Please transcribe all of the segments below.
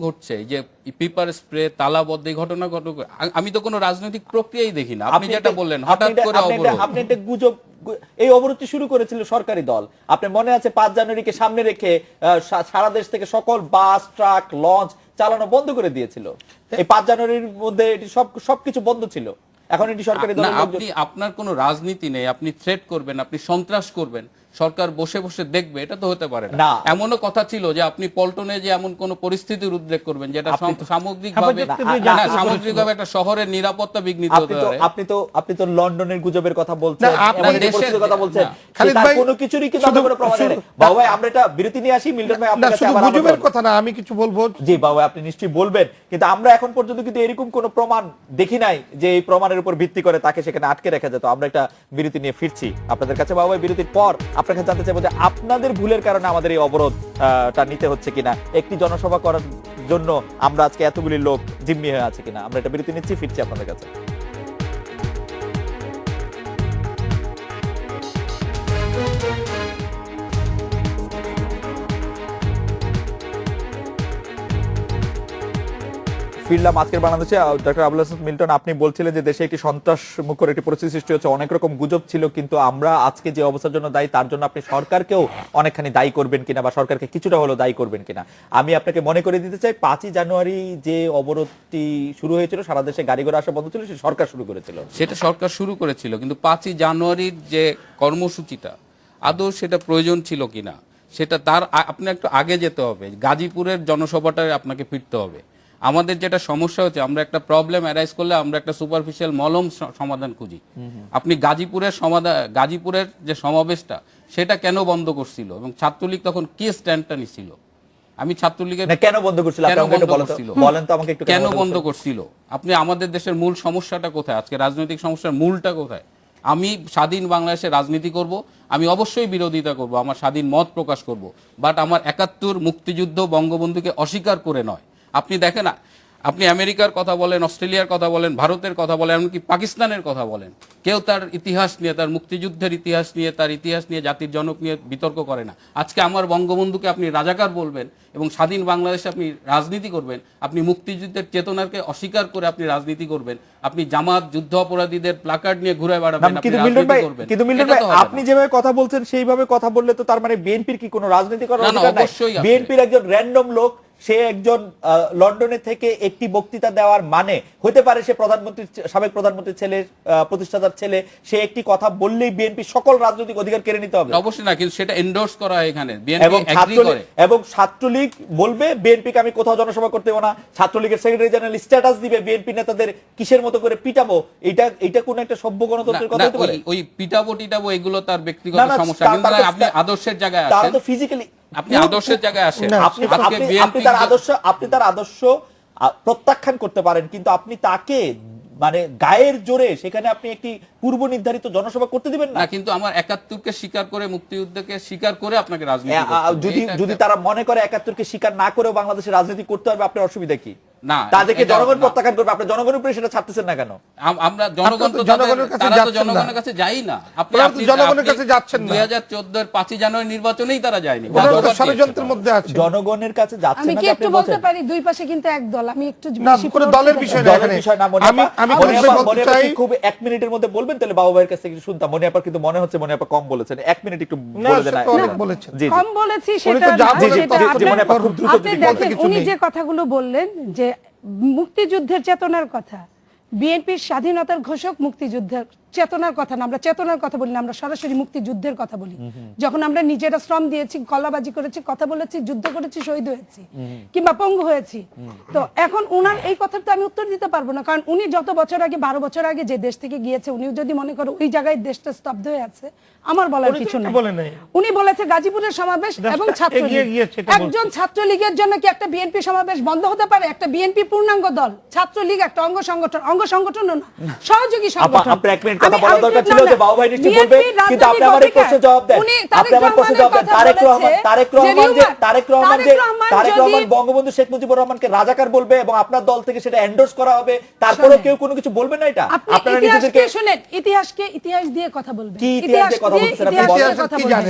ঘটছে যে paper spray তালাবদ্ধ এই ঘটনা ঘটুক, আমি তো কোনো রাজনৈতিক প্রক্রিয়াই দেখি না। আপনি যেটা বললেন হঠাৎ করে অবরোধ, আপনি একটা গুজব, এই অবরোধটি শুরু করেছিল সরকারি দল। আপনি মনে আছে ৫ জানুয়ারিকে সামনে রেখে সারা দেশ থেকে সকল বাস, ট্রাক, লঞ্চ চালানো বন্ধ করে দিয়েছিল। এই ৫ জানুয়ারির মধ্যে এটি সবকিছু বন্ধ ছিল। এখন এটি সরকারি দল। আপনি আপনার কোনো রাজনীতি নেই, আপনি থ্রেট করবেন, আপনি সন্ত্রাস করবেন, সরকার বসে বসে দেখবে, এটা তো হতে পারে না। এমনও কথা ছিল যে আপনি পল্টনে যে এমন কোন পরিস্থিতির উদ্রেক করবেন যেটা সামগ্রিকভাবে একটা শহরের নিরাপত্তা বিঘ্নিত হতে পারে। আপনি তো লন্ডনের গুজবের কথা বলছেন, পরিস্থিতির কথা বলছেন, খালিদ ভাই কোনো কিছুরই কিন্তু আমরা কোনো প্রমাণ নেই। বাবু ভাই, আমরা এটা বিরতি নিয়ে আসি। মিল্টন ভাই, আপনার কাছে আবার গুজবের কথা না, আমি কিছু বলবো। জি বাবু, আপনি নিশ্চয়ই বলবেন, কিন্তু আমরা এখন পর্যন্ত কিন্তু এরকম কোনো প্রমাণ দেখি নাই যে এই প্রমাণের উপর ভিত্তি করে তাকে সেখানে আটকে রাখা যেত। আমরা একটা বিরতি নিয়ে ফিরছি আপনাদের কাছে। বাবু ভাই, বিরতির পর আপনার কাছে জানতে চাইবো যে আপনাদের ভুলের কারণে আমাদের এই অবরোধটা নিতে হচ্ছে কিনা, একটি জনসভা করার জন্য আমরা আজকে এতগুলি লোক জিম্মি হয়ে আছে কিনা। আমরা একটা বিরতি নিচ্ছি, ফিরছি আপনাদের কাছে। ফিরলাম আজকের বাংলাদেশে। ডক্টর আবুল হাসান মিল্টন, আপনি বলছিলেন যে দেশে একটি সন্ত্রাস মুখর একটি পরিস্থিতি সৃষ্টি হচ্ছে, অনেক রকম গুজব ছিল, কিন্তু আমরা আজকে যে অবস্থার জন্য দায়ী তার জন্য আপনি সরকারকেও অনেকখানি দায়ী করবেন কিনা বা সরকারকে কিছুটা হলেও দায়ী করবেন কিনা। আমি আপনাকে মনে করে দিতে চাই, ৫ই জানুয়ারি যে অবরোধটি শুরু হয়েছিল, সারা দেশে গাড়ি ঘোড়া আসা বন্ধ ছিল, সেটা সরকার শুরু করেছিল। সেটা সরকার শুরু করেছিল, কিন্তু ৫ই জানুয়ারির যে কর্মসূচিটা আদৌ সেটা প্রয়োজন ছিল কিনা সেটা তার আপনি একটু আগে যেতে হবে। গাজীপুরের জনসভাটা আপনাকে ফিরতে হবে। আমাদের যেটা সমস্যা হচ্ছে, আমরা একটা প্রবলেম অ্যারাইজ করলে আমরা একটা সুপারফিশিয়াল মলম সমাধান খুঁজি। আপনি গাজীপুরের যে সমাবেশটা সেটা কেন বন্ধ করছিল এবং ছাত্রলীগ তখন কি স্ট্যান্ডটা নিছিল? আমি ছাত্রলীগের কেন বন্ধ করছিল, বলেন তো আমাকে একটু। কেন বন্ধ করছিল? আপনি আমাদের দেশের মূল সমস্যাটা কোথায়? আজকে রাজনৈতিক সমস্যার মূলটা কোথায়? আমি স্বাধীন বাংলাদেশে রাজনীতি করব, আমি অবশ্যই বিরোধিতা করব, আমার স্বাধীন মত প্রকাশ করব, বাট আমার ৭১ মুক্তিযুদ্ধ বঙ্গবন্ধুকে অস্বীকার করে নয়। আপনি দেখেন, আপনি আমেরিকার কথা বলেন, অস্ট্রেলিয়ার কথা বলেন, ভারতের কথা বলেন, এমনকি পাকিস্তানের কথা বলেন, কেউ তার ইতিহাস নিয়ে, তার মুক্তিযুদ্ধের ইতিহাস নিয়ে, তার ইতিহাস নিয়ে, জাতির জনক নিয়ে বিতর্ক করে না। আজকে আমার বঙ্গবন্ধুকে আপনি রাজাকার বলবেন এবং স্বাধীন বাংলাদেশে আপনি রাজনীতি করবেন, আপনি মুক্তিযুদ্ধের চেতনাকে অস্বীকার করে আপনি রাজনীতি করবেন, আপনি জামাত যুদ্ধ অপরাধীদের প্লাকার্ড নিয়ে ঘুরে বেড়াবেন, কিন্তু মিল্টন ভাই, আপনি যেভাবে কথা বলছেন সেইভাবে কথা বললে তো তার মানে বিএনপির কি কোনো রাজনীতি করার অধিকার নাই? বিএনপির একজন র‍্যান্ডম লোক, সে একজন লন্ডনে থেকে একটি বক্তৃতা দেওয়ার মানে হতে পারে সে সাবেক প্রধানমন্ত্রীর ছেলে, প্রতিষ্ঠাতার ছেলে, সে একটি কথা বললেই বিএনপি সকল রাজনৈতিক অধিকার কেড়ে নিতে হবে? অবশ্যই না, কিন্তু সেটা এন্ডোর্স করা হয় এখানে, বিএনপি এগ্রি করে। এবং ছাত্রলীগ বলবে বিএনপিকে আমি কোথাও জনসভা করতে দেব না, ছাত্রলীগের সেক্রেটারি জেনারেল স্ট্যাটাস দিবে বিএনপি নেতাদের কিসের মতো করে পিটাবো, এটা কোন একটা সভ্য গণতন্ত্রের কথা হতে পারে? ওই পিটাবো এগুলো তার ব্যক্তিগত সমস্যা, কিন্তু আপনি আদর্শের জায়গায় আছেন, তারা তো ফিজিক্যালি আপনি আদর্শের জায়গায় আসেন। আপনি তার আদর্শ প্রত্যাখ্যান করতে পারেন, কিন্তু আপনি তাকে মানে গায়ের জোরে সেখানে আপনি একটি পূর্ব নির্ধারিত জনসভা করতে দিবেন না। কিন্তু আমার ৭১কে স্বীকার করে, মুক্তিযুদ্ধকে স্বীকার করে আপনাকে রাজনীতি যদি তারা মনে করে ৭১কে স্বীকার না করেও বাংলাদেশে রাজনীতি করতে হবে, আপনার অসুবিধা কি? না, তাদেরকে জনগণ প্রত্যাখ্যান করবে, আপনি জনগণের উপরে সেটা ছাড়তেছেন না কেন? আমরা জনগণের কাছে যাই না। আপনি জনগণের কাছে যাচ্ছেন না। ২০১৪ ৫ই জানুয়ারি নির্বাচনেই তারা যায়নি, ষড়যন্ত্রের মধ্যে আছে। জনগণের কাছে যাচ্ছে না। আমি কি একটু বলতে পারি, দুই পাশে কিন্তু এক দল, আমি একটু বেশি করে দলের বিষয় না, আমি খুব ১ মিনিটের মধ্যে বলবেন, তাহলে বাবু ভাইয়ের কাছে একটু শুনতাম। মনে আপনার কিন্তু মনে হচ্ছে মনে আপা কম বলেছেন, ১ মিনিট একটু বলে দেন। কম বলেছি সেটা উনি যে কথাগুলো বললেন যে মুক্তিযুদ্ধের চেতনার কথা, বিএনপির স্বাধীনতার ঘোষক মুক্তিযুদ্ধের চেতনার কথা না, আমরা চেতনার কথা বলি না, আমরা সরাসরি মুক্তিযুদ্ধের কথা বলি। যখন আমরা নিজেরা শ্রম দিয়েছি, গলাবাজি করেছি, কথা বলেছি, যুদ্ধ করেছি, শহীদ হয়েছি কিংবা পঙ্গু হয়েছি, তো এখন উনার এই কথাটা আমি উত্তর দিতে পারবো না, কারণ উনি যত বছর আগে, ১২ বছর আগে যে দেশ থেকে গিয়েছে, উনি যদি মনে করো ওই জায়গায় দেশটা স্তব্ধ হয়ে আছে, আমার বলার কিছু নেই। উনি বলেছে গাজীপুরের সমাবেশ এবং ছাত্রলীগ, একজন ছাত্রলীগের জন্য কি একটা বিএনপি সমাবেশ বন্ধ হতে পারে? একটা বিএনপি পূর্ণাঙ্গ দল, ছাত্রলীগ একটা অঙ্গ সংগঠন না, সহযোগী সংগঠন। কথা বলা দরকার ছিল যে বাবু ভাই নিশ্চয়ই বলবে, কিন্তু আপনি আমার এই প্রশ্নের জবাব দেন। আপনি আমার প্রশ্নের জবাব দেন। তারেক রহমান বঙ্গবন্ধু শেখ মুজিবুর রহমানকে রাজাকার বলবে এবং আপনার দল থেকে সেটা এন্ডোর্স করা হবে, তারপরেও কেউ কোনো কিছু বলবে না। এটা আপনারা নিজেদেরকে শুনেন, ইতিহাস দিয়ে কথা বলবেন, কি ইতিহাস দিয়ে কথা বলছেন আপনি?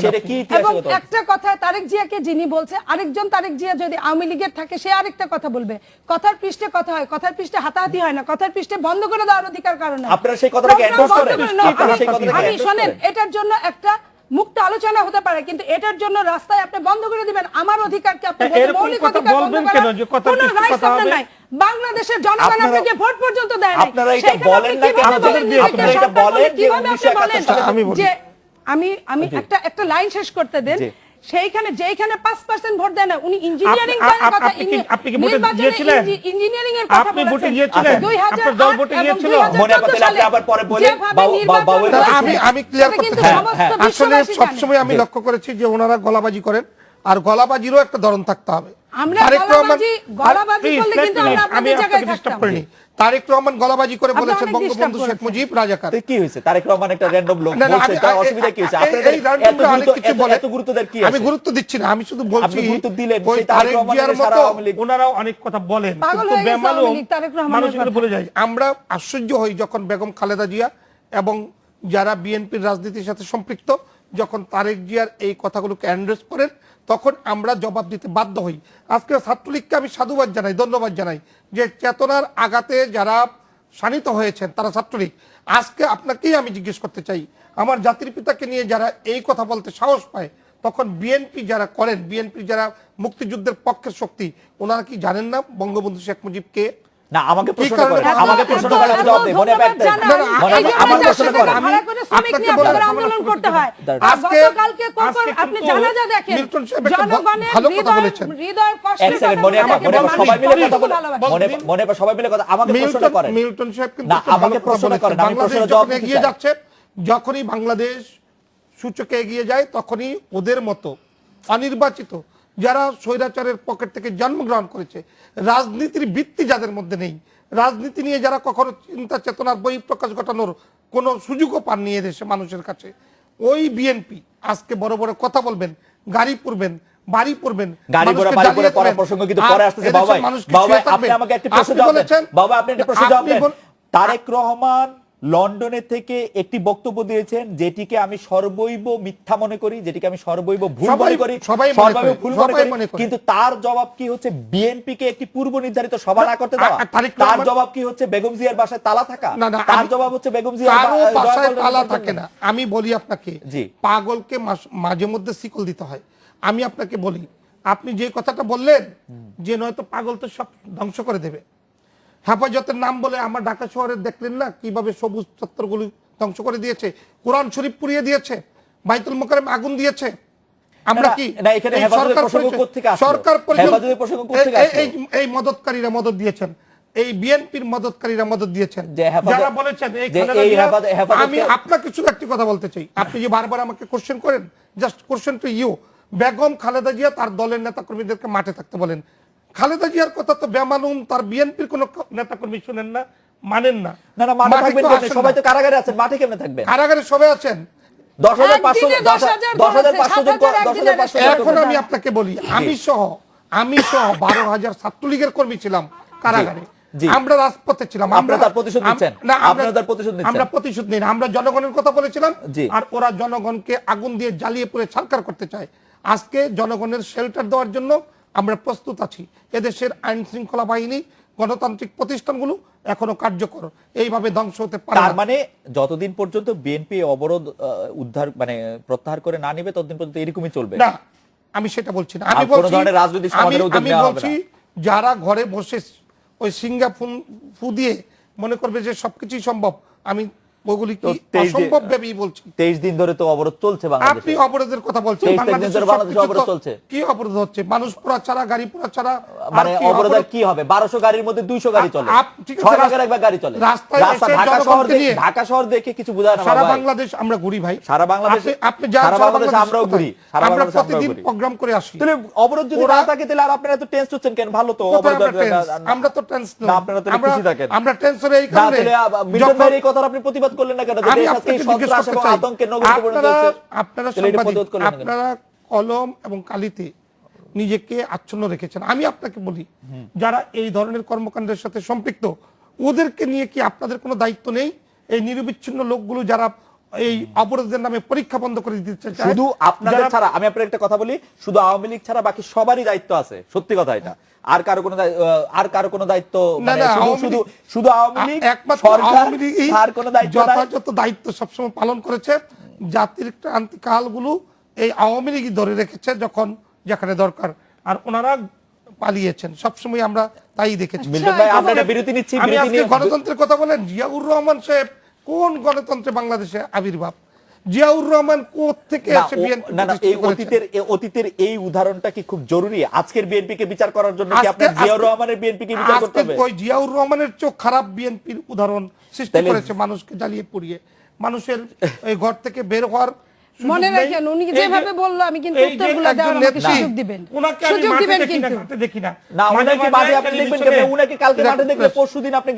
সেটা কি ইতিহাস? এবং একটা কথা তারেক জিয়াকে যিনি বলছে, আরেকজন তারেক জিয়া যদি আওয়ামী লীগের থাকে সে আরেকটা কথা বলবে। কথার পৃষ্ঠে কথা হয়, কথার পৃষ্ঠে হাতাহাতি হয় না, কথার পৃষ্ঠে বন্ধ করে দেওয়ার অধিকার কারণে আপনারা সেই কথাটাকে এন্ডোর্স করেন। আমি শুনেন, এটার জন্য একটা মুক্ত আলোচনা হতে পারে, কিন্তু এটার জন্য রাস্তায় আপনি বন্ধ করে দিবেন আমার অধিকারকে, আপনি মৌলিক অধিকার বলবেন কেন? কোনো রাইটস আপনার নাই। বাংলাদেশের জনগণ আপনাকে ভোট পর্যন্ত দেয় না। আপনারা এটা বলেন না কেন? আপনারা এটা বলেন যে 1971 যে আমি একটা লাইন শেষ করতে দেন। সেইখানে যেখানে 5% ভোট দেয় না, উনি ইঞ্জিনিয়ারিং করার কথা, আপনি কি ভোটে দিয়েছিলেন? ইঞ্জিনিয়ারিং এর কথা আপনি ভোটে বলেছেন। দিয়েছিলেন? 2008 আপনার দল ভোটে দিয়েছিল? মনে আছে আপনি আবার পরে বলেন আমি ক্লিয়ার করতে চাই। আসলে সবসময় আমি লক্ষ্য করেছি যে ওনারা গলাবাজি করেন, আর গলাবাজিরও একটা ধরন থাকতে হবে। আমরা তারেক রহমান গলাবাজি করলে কিন্তু আমরা আপনাদের জায়গায় থাকতাম। তারেক রহমান গলাবাজি করে আপনি বলেছেন অনেক বঙ্গবন্ধু disturb শেখ মুজিব রাজাকার। কি হয়েছে? তারেক রহমান একটা র্যান্ডম লোক না, না, বলছে, তার অসুবিধা কি হয়েছে? আপনাদের এই random অনেক কিছু বলে। এত গুরুত্ব দেন কি আছে? আমি গুরুত্ব দিচ্ছি না, আমি শুধু বলছি আপনি গুরুত্ব দিলেন ওই সেই তারেক তারেক জিয়ার রহমানের সারা মতো আওয়ামী লীগ ওনারাও অনেক কথা বলেন, পাগল কিন্তু হয়ে গেছে বেমালুম আওয়ামী লীগ, তারেক রহমানের মানুষ এগুলো কথা। ভুলে যায়। আমরা আশ্চর্য হই যখন বেগম খালেদা জিয়া এবং যারা বিএনপির রাজনীতির সাথে সম্পৃক্ত যখন তারেক জিয়ার এই কথাগুলোকে অ্যান্ড্রেস করেন, তখন আমরা জবাব দিতে বাধ্য হই। আজকে ছাত্রলীগকে আমি সাধুবাদ জানাই, ধন্যবাদ জানাই যে চেতনার আঘাতে যারা শানিত হয়েছেন তারা ছাত্রলীগ। আজকে আপনাকেই আমি জিজ্ঞেস করতে চাই, আমার জাতির পিতাকে নিয়ে যারা এই কথা বলতে সাহস পায়, তখন বিএনপি যারা করেন, বিএনপি যারা মুক্তিযুদ্ধের পক্ষের শক্তি, ওনারা কি জানেন না বঙ্গবন্ধু শেখ মুজিব কে? না, আমাকে প্রশ্ন কারণে? করেন, আমাকে প্রশ্ন করেন, আমি জবাব দেব। মনে রাখতে আমার প্রশ্ন করেন। আপনাকে বলার আন্দোলন করতে হয়। আজকে গতকালকে আপনি জানাজা দেখেন, মিল্টন সাহেব একটা জনগণের ভালো কথা বলেছেন। হৃদয় কষ্ট। এক সেকেন্ড, মনে সবাই মিলে কথা বলে, মনে সবাই মিলে কথা, আমাকে প্রশ্ন করেন। মিল্টন সাহেব কিন্তু না, একটা ভালো আমাকে কথা প্রশ্ন বলেছেন। করেন, আমি বাংলাদেশ প্রশ্নের জবাব যখন দিতে এগিয়ে চাই। যাচ্ছে, যখনই বাংলাদেশ সূচকে এগিয়ে যায়, তখনই ওদের মতো অনির্বাচিত যারা স্বৈরাচারের পকেট থেকে জন্মগ্রহণ করেছে, রাজনীতির ভিত্তি যাদের মধ্যে নেই, রাজনীতি নিয়ে যারা কখনো চিন্তা চেতনার বহিঃপ্রকাশ ঘটানোর কোনো সুযোগও পাননি এদেশে মানুষের কাছে, ওই বিএনপি আজকে বড় বড় কথা বলবেন, গাড়ি পরবেন, বাড়ি পরবেন, গাড়ি পরে বাড়ি পরে পড়ার প্রসঙ্গ কিন্তু পরে আসতেছে। বাবা বাবা আপনি আমাকে একটা প্রশ্ন জবাব দেন। বাবা আপনি একটা প্রশ্ন জবাব দেন। তারেক রহমান লন্ডনে থেকে একটি বক্তব্য দিয়েছেন যেটিকে আমি সর্বৈব মিথ্যা মনে করি, যেটিকে আমি সর্বৈব ভুল মনে করি, সর্বৈব ভুল মনে করি, কিন্তু তার জবাব কি হচ্ছে? বিএনপি কে একটি পূর্ব নির্ধারিত সভা না করতে দেওয়া। তার জবাব কি হচ্ছে? বেগম জিয়ার বাসায় তালা থাকা। তার জবাব হচ্ছে বেগম জিয়ার বাসায় তালা থাকে না। আমি বলি আপনাকে, জি, পাগলকে মাঝে মধ্যে শিকল দিতে হয়। আমি আপনাকে বলি, আপনি যে কথাটা বললেন যে নয়তো পাগল তো সব ধ্বংস করে দেবে, হেফাজতের নাম বলে আমার ঢাকা শহরে দেখলেন না কিভাবে সবুজ চত্বরগুলি ধ্বংস করে দিয়েছে, কোরআন শরীফ পুড়িয়ে দিয়েছে, বাইতুল মোকাররম আগুন দিয়েছে। আমরা কি সরকার এই মদতকারীরা মদত দিয়েছেন, এই বিএনপির মদতকারীরা মদত দিয়েছেন, যারা বলেছেন আমি আপনাকে শুধু একটি কথা বলতে চাই, আপনি যে বারবার আমাকে কোশ্চেন করেন, just question to you, Begum Khaleda Zia তার দলের নেতাকর্মীদেরকে মাঠে থাকতে বলেন। খালেদা জিয়ার কথা তো বেমানুম, তার বিএনপির কোন নেতাকর্মী শুনেন না, মানেন না। না না, মাঠে থাকবেন কেন? সবাই তো কারাগারে আছেন, মাঠে কেমনে থাকবেন? কারাগারে সবাই আছেন। 10,500 এখন আমি আপনাকে বলি, আমি সহ 12,000 ছাত্রলীগের কর্মী ছিলাম কারাগারে, আমরা রাজপথে ছিলাম। আমরা তার প্রতিশোধ নিচ্ছেন না, আপনারা তার প্রতিশোধ নিচ্ছেন। আমরা প্রতিশোধ নিই না, আমরা জনগণের কথা বলেছিলাম, আর ওরা জনগণকে আগুন দিয়ে জ্বালিয়ে পুড়ে ছারখার করতে চায়। আজকে জনগণের শেল্টার দেওয়ার জন্য আমরা প্রস্তুত আছি। এদেশের আইন শৃঙ্খলা বাহিনী, গণতান্ত্রিক প্রতিষ্ঠানগুলো এখনো কার্যকর, এইভাবে ধ্বংস হতে পারে। তার মানে যতদিন পর্যন্ত বিএনপি অবরোধ উদ্ধার মানে প্রত্যাহার করে না নেবে ততদিন পর্যন্ত এরকমই চলবে না। আমি সেটা বলছি না, আমি বলছি রাজনৈতিক সমাধানের উদ্যোগ নেওয়া হবে না। যারা ঘরে বসে ওই সিঙ্গা ফু দিয়ে মনে করবে যে সবকিছুই সম্ভব, আমি ওগুলি কি অসম্ভব ভেবেই বলছি। 23 দিন ধরে তো অবরোধ চলছে বাংলাদেশে। আপনি অবরোধের কথা বলছেন, বাংলাদেশে অবরোধ চলছে। কি অবরোধ হচ্ছে? মানুষ পোড়া ছাড়া, গাড়ি পোড়া ছাড়া, মানে অবরোধ আর কি হবে? 1200 গাড়ির মধ্যে 200 গাড়ি চলে, 6 ভাগের একবার গাড়ি চলে। ঢাকা শহর দেখে কিছু বোঝা না। সারা বাংলাদেশ আমরা ঘুরি ভাই, সারা বাংলাদেশ আপনি সারা বাংলাদেশ আমরাও ঘুরি, আমরা প্রতিদিন প্রোগ্রাম করে আসি। তাহলে অবরোধ যদি না থাকে তাহলে আর আপনারা এত টেন্স হচ্ছেন কেন? ভালো তো অবরোধ। আমরা তো টেন্স না, আপনারা তো খুশি থাকেন। আমরা টেন্স হই এই কারণে মিল্টন ভাইয়ের এই কথার আপনি প্রতিবাদ প্রতিবাদ করলেন না কেন? যে আমি দেশ আজকে আপনাকে জিজ্ঞেস সন্ত্রাস করতে এবং চাই, আতঙ্কের নগরীতে পরিণত হচ্ছে। আপনারা তাহলে এটা সাংবাদিক, প্রতিবাদ করলেন না কেন? আপনারা কলম এবং কালিতে নিজেকে আচ্ছন্ন রেখেছেন। আমি আপনাকে বলি, যারা এই ধরনের কর্মকাণ্ডের সাথে সম্পৃক্ত, ওদেরকে নিয়ে কি আপনাদের কোনো দায়িত্ব নেই? এই নিরবিচ্ছিন্ন লোকগুলো যারা এই অবরোধের নামে পরীক্ষা বন্ধ করে দিতে চায়, শুধু আপনাদের যারা- ছাড়া, আমি আপনার একটা কথা বলি, শুধু আওয়ামী লীগ ছাড়া বাকি সবারই দায়িত্ব আছে, সত্যি কথা এটা। আর কারো কোনো দায়িত্ব না, মানে না, শুধু আওয়ামী শুধু লীগ- শুধু আওয়ামী লীগ একমাত্র সরকার, আওয়ামী লীগই আর কোনো দায়িত্ব নাই। যথাযথ দায়িত্ব সবসময় পালন করেছে। জাতির ক্রান্তিকালগুলো এই আওয়ামী লীগই ধরে রেখেছে যখন যেখানে দরকার, আর ওনারা পালিয়েছেন সবসময়, আমরা তাই দেখেছি। মিল্টন ভাই, আমরা একটা বিরতি নিচ্ছি, আমি বিরতি আজকে নিয়ে গণতন্ত্রের কথা বলেন, জিয়াউর রহমান সাহেব কোন গণতন্ত্রে বাংলাদেশে আবির্ভাব? জিয়াউর রহমান কোত্থেকে না, এসে বিএনপি না, না, এই প্রতিষ্ঠিত করেছেন? অতীতের এই উদাহরণটা কি খুব জরুরি আজকের বিএনপি কে বিচার করার জন্য? কি আজকে- আপনার জিয়াউর আজকে- রহমানের বিএনপি কে বিচার করতে আজকে হবে? ওই জিয়াউর রহমানের চোখ খারাপ বিএনপির উদাহরণ সৃষ্টি তাহলে- করেছে, মানুষকে জ্বালিয়ে পুড়িয়ে, মানুষের এই ঘর থেকে বের হওয়ার সুযোগ মনে নেই। রাখেন, উনি এই যে- যেভাবে বললো, আমি কিন্তু এই যে উত্তরগুলো একজন দেওয়ার আমাকে নেত্রী, সুযোগ দিবেন, ওনাকে আমি সুযোগ মাঠে দিবেন দেখি না, কিন্তু। ঘাটে দেখি না। না, মাঝে উনাকে মাঝে মাঠে আপনি দেখবেন টেলিভিশনে কেন? উনাকে কালকে মাঠে দেখলে পরশুদিন আপনি